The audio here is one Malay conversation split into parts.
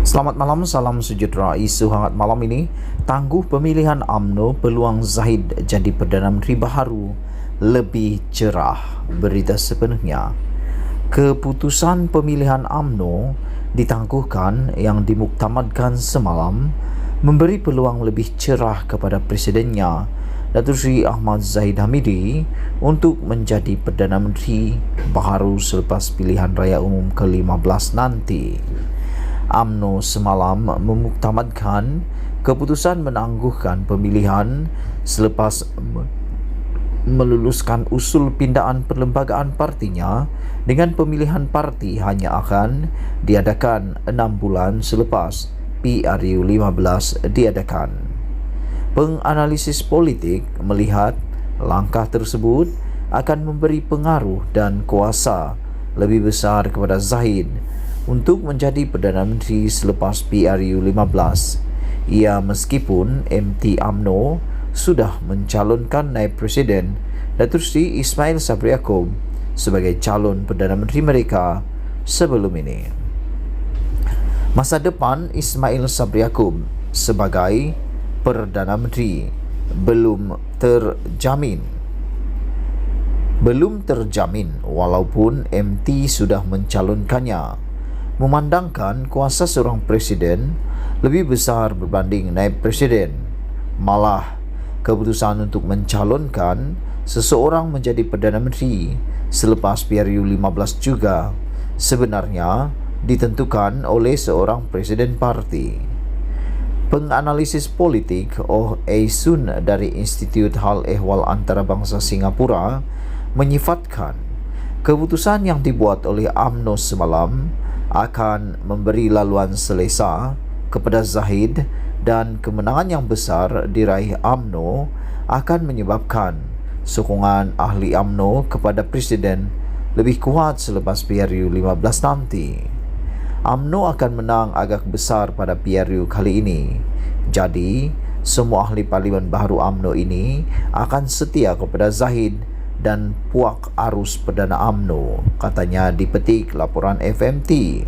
Selamat malam, salam sejahtera. Isu hangat malam ini, tangguh pemilihan UMNO, peluang Zahid jadi Perdana Menteri baharu lebih cerah. Berita sepenuhnya. Keputusan pemilihan UMNO ditangguhkan yang dimuktamadkan semalam memberi peluang lebih cerah kepada Presidennya Datuk Seri Ahmad Zahid Hamidi untuk menjadi Perdana Menteri baharu selepas pilihan raya umum ke-15 nanti. UMNO semalam memuktamadkan keputusan menangguhkan pemilihan selepas meluluskan usul pindaan perlembagaan partinya dengan pemilihan parti hanya akan diadakan 6 bulan selepas PRU 15 diadakan. Penganalisis politik melihat langkah tersebut akan memberi pengaruh dan kuasa lebih besar kepada Zahid untuk menjadi Perdana Menteri selepas PRU 15. Ia meskipun MT UMNO sudah mencalonkan naib Presiden Datuk Seri Ismail Sabri Yaakob sebagai calon Perdana Menteri mereka sebelum ini. Masa depan Ismail Sabri Yaakob sebagai Perdana Menteri belum terjamin walaupun MT sudah mencalonkannya, memandangkan kuasa seorang presiden lebih besar berbanding naib presiden. Malah, keputusan untuk mencalonkan seseorang menjadi Perdana Menteri selepas PRU 15 juga sebenarnya ditentukan oleh seorang presiden parti. Penganalisis politik Oh Sun dari Institut Hal Ehwal Antarabangsa Singapura menyifatkan keputusan yang dibuat oleh UMNO semalam akan memberi laluan selesa kepada Zahid dan kemenangan yang besar diraih UMNO akan menyebabkan sokongan ahli UMNO kepada Presiden lebih kuat selepas PRU 15 nanti. UMNO akan menang agak besar pada PRU kali ini. Jadi, semua ahli parlimen baharu UMNO ini akan setia kepada Zahid dan puak arus Perdana UMNO, katanya dipetik laporan FMT.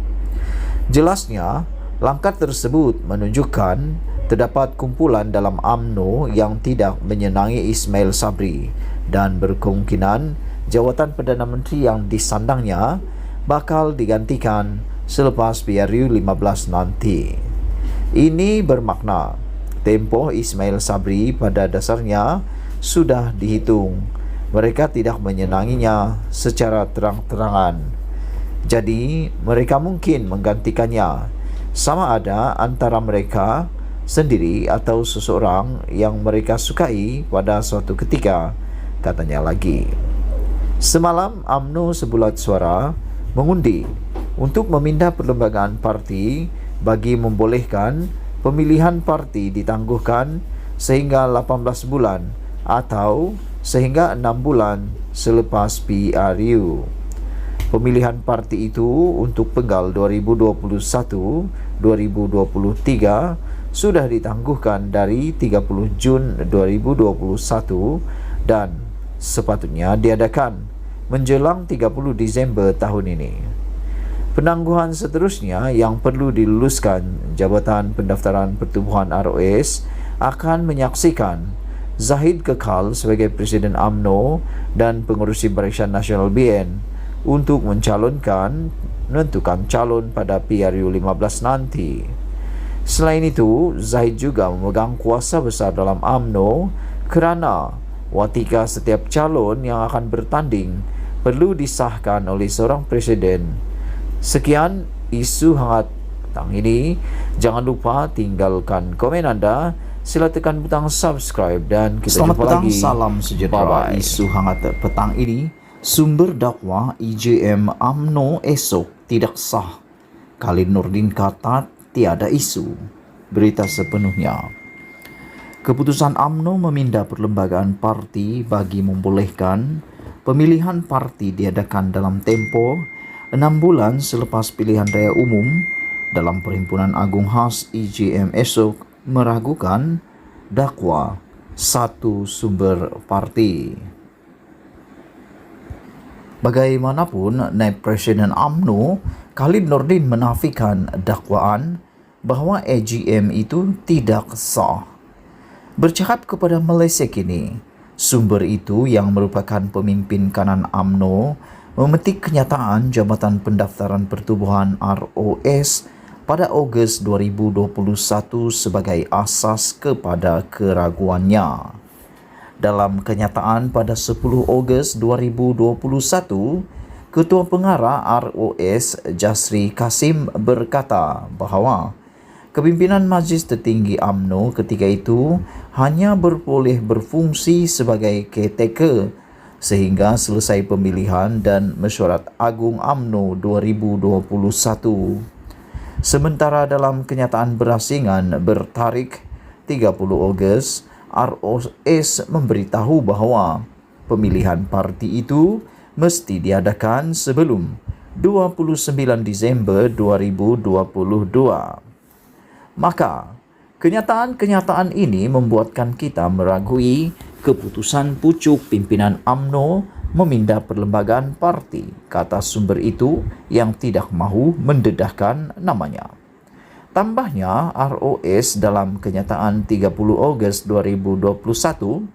Jelasnya, langkah tersebut menunjukkan terdapat kumpulan dalam UMNO yang tidak menyenangi Ismail Sabri dan berkemungkinan jawatan Perdana Menteri yang disandangnya bakal digantikan selepas PRU 15 nanti. Ini bermakna tempoh Ismail Sabri pada dasarnya sudah dihitung. Mereka tidak menyenanginya secara terang-terangan. Jadi, mereka mungkin menggantikannya, sama ada antara mereka sendiri atau seseorang yang mereka sukai pada suatu ketika, katanya lagi. Semalam, UMNO sebulat suara mengundi untuk memindah perlembagaan parti bagi membolehkan pemilihan parti ditangguhkan sehingga 18 bulan atau sehingga 6 bulan selepas PRU. Pemilihan parti itu untuk penggal 2021-2023 sudah ditangguhkan dari 30 Jun 2021 dan sepatutnya diadakan menjelang 30 Disember tahun ini. Penangguhan seterusnya yang perlu diluluskan Jabatan Pendaftaran Pertubuhan ROS akan menyaksikan Zahid kekal sebagai Presiden UMNO dan Pengerusi Barisan Nasional BN untuk menentukan calon pada PRU 15 nanti. Selain itu, Zahid juga memegang kuasa besar dalam UMNO kerana watika setiap calon yang akan bertanding perlu disahkan oleh seorang presiden. Sekian isu hangat petang ini. Jangan lupa tinggalkan komen anda. Sila tekan butang subscribe dan kita Selamat jumpa petang, lagi. salam sejahtera. Bye-bye. Isu hangat petang ini, sumber dakwah IJM UMNO esok tidak sah. Khalid Nordin kata tiada isu. Berita sepenuhnya. Keputusan UMNO memindah perlembagaan parti bagi membolehkan pemilihan parti diadakan dalam tempo 6 bulan selepas pilihan raya umum dalam Perhimpunan Agung Khas IJM esok meragukan dakwa satu sumber parti. Bagaimanapun, naib Presiden UMNO Khalid Nordin menafikan dakwaan bahwa AGM itu tidak sah. Bercakap kepada Malaysia Kini, sumber itu yang merupakan pemimpin kanan UMNO memetik kenyataan Jabatan Pendaftaran Pertubuhan ROS pada Ogos 2021 sebagai asas kepada keraguannya. Dalam kenyataan pada 10 Ogos 2021, Ketua Pengarah ROS Jasri Kasim berkata bahawa kepimpinan Majlis Tertinggi UMNO ketika itu hanya berboleh berfungsi sebagai caretaker sehingga selesai pemilihan dan mesyuarat agung UMNO 2021. Sementara dalam kenyataan berasingan bertarikh 30 Ogos, ROS memberitahu bahawa pemilihan parti itu mesti diadakan sebelum 29 Disember 2022. Maka, kenyataan-kenyataan ini membuatkan kita meragui keputusan pucuk pimpinan UMNO memindah perlembagaan parti, kata sumber itu yang tidak mahu mendedahkan namanya. Tambahnya, ROS dalam kenyataan 30 Ogos 2021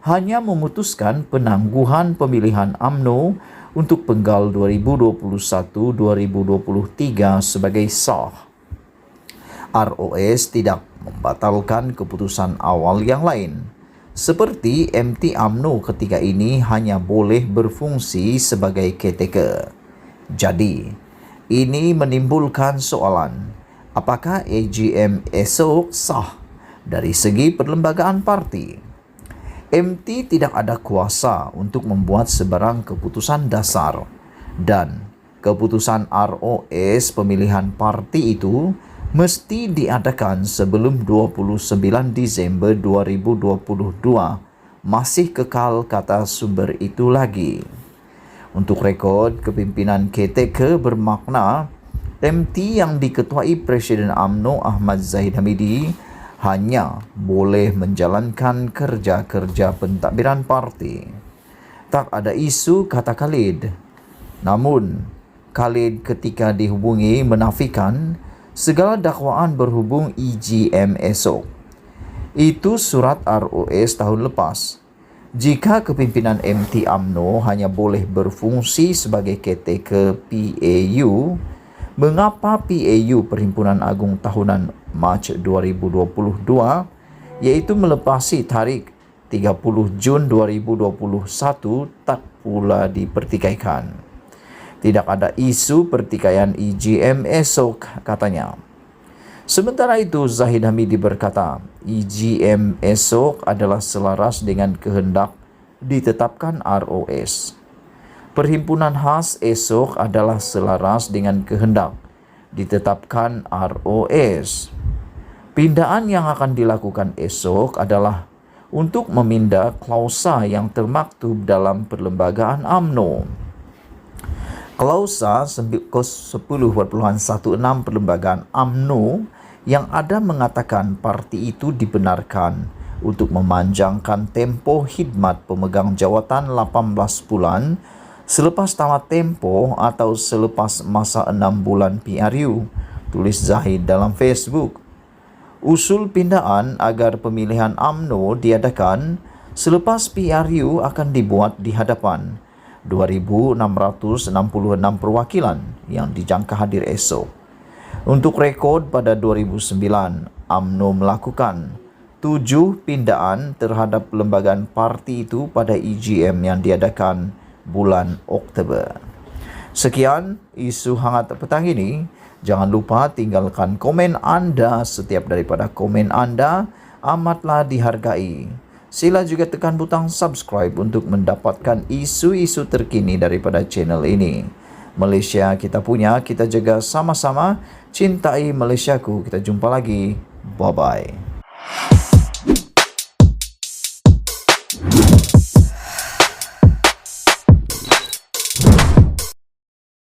hanya memutuskan penangguhan pemilihan UMNO untuk penggal 2021-2023 sebagai sah. ROS tidak membatalkan keputusan awal yang lain, seperti MT UMNO ketika ini hanya boleh berfungsi sebagai caretaker. Jadi, ini menimbulkan soalan, apakah AGM esok sah dari segi perlembagaan parti? MT tidak ada kuasa untuk membuat sebarang keputusan dasar dan keputusan ROS pemilihan parti itu mesti diadakan sebelum 29 Disember 2022. Masih kekal, kata sumber itu lagi. Untuk rekod, kepimpinan caretaker bermakna MT yang diketuai Presiden UMNO Ahmad Zahid Hamidi hanya boleh menjalankan kerja-kerja pentadbiran parti. Tak ada isu, kata Khalid. Namun, Khalid ketika dihubungi menafikan segala dakwaan berhubung AGM esok. Itu surat ROS tahun lepas. Jika kepimpinan MT UMNO hanya boleh berfungsi sebagai caretaker PAU, mengapa PAU Perhimpunan Agung Tahunan Mac 2022 iaitu melepasi tarikh 30 Jun 2021 tak pula dipertikaikan? Tidak ada isu pertikaian AGM esok, katanya. Sementara itu, Zahid Hamidi berkata, AGM esok adalah selaras dengan kehendak ditetapkan ROS. Perhimpunan khas esok adalah selaras dengan kehendak ditetapkan ROS. Pindaan yang akan dilakukan esok adalah untuk memindah klausa yang termaktub dalam perlembagaan UMNO. Klausa 10.16 perlembagaan UMNO yang ada mengatakan parti itu dibenarkan untuk memanjangkan tempoh khidmat pemegang jawatan 18 bulan selepas tamat tempoh atau selepas masa 6 bulan PRU, tulis Zahid dalam Facebook. Usul pindaan agar pemilihan UMNO diadakan selepas PRU akan dibuat di hadapan 2,666 perwakilan yang dijangka hadir esok. Untuk rekod, pada 2009, UMNO melakukan 7 pindaan terhadap perlembagaan parti itu pada AGM yang diadakan bulan Oktober. Sekian isu hangat petang ini. Jangan lupa tinggalkan komen anda. Setiap daripada komen anda amatlah dihargai. Sila juga tekan butang subscribe untuk mendapatkan isu-isu terkini daripada channel ini. Malaysia kita punya, kita jaga sama-sama. Cintai Malaysiaku. Kita jumpa lagi. Bye-bye.